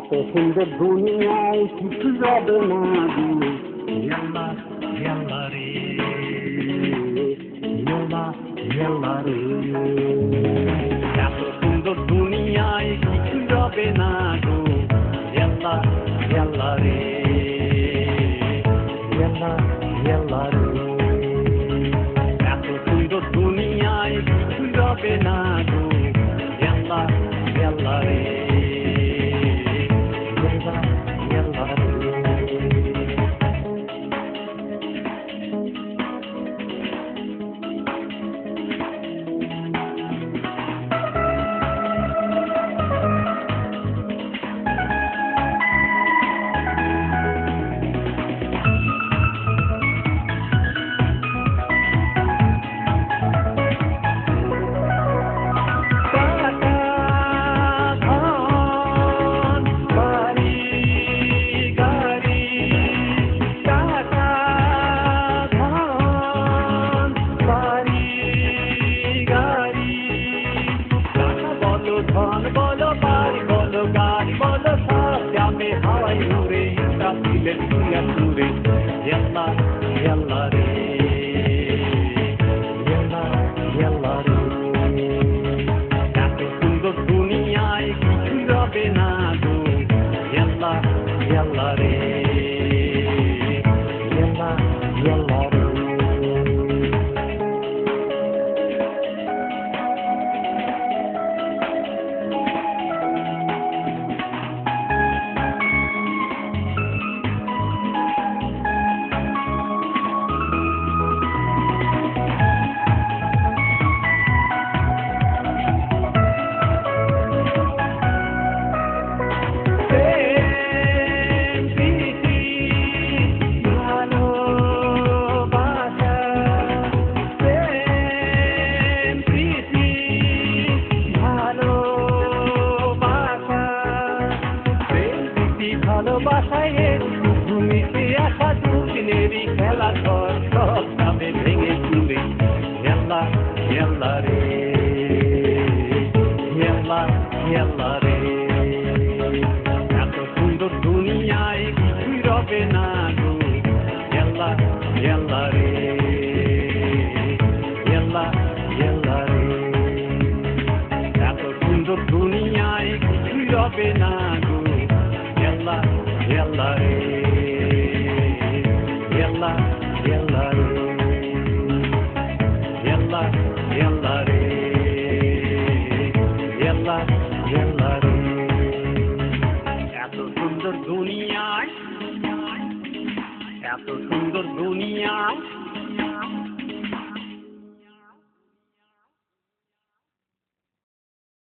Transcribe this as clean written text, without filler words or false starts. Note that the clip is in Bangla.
এত সুন্দর দুনিয়ায় কিছু যাবে না গো ইয়াল্লা ইয়াল্লা রে ইয়াল্লা ইয়াল্লা রে এত সুন্দর দুনিয়ায় কিছু যাবে না গো ইয়াল্লা ইয়াল্লা রে ইয়াল্লা ইয়াল্লা রে এত সুন্দর দুনিয়ায় কিছু যাবে না গো ইয়াল্লা ইয়াল্লা রে ধন বলো বাড়ি বলো গাড়ি বলো সব যাবে হাওয়াই উড়ে দিলেন দুনিয়া ঘুরে ইয়াল্লা ইয়াল্লা রে ইয়াল্লা ইয়াল্লা রে এত সুন্দর দুনিয়ায় কিছু যাবে না গো ইয়াল্লা ইয়াল্লা রে ইয়াল্লা ইয়াল্লা রে ভালোবাসায় ভূমিতে আসা দুদিনেরই খেলা ঘর সব যাবে ভেঙে চুরে ইয়াল্লা ইয়াল্লা রে ইয়াল্লা ইয়াল্লা রে এত সুন্দর দুনিয়ায় কিছুই রবে না গো ইয়াল্লা ইয়াল্লা রে ইয়াল্লা ইয়াল্লা রে এত সুন্দর দুনিয়ায় কিছুই রবে না গো Yalla, yalla,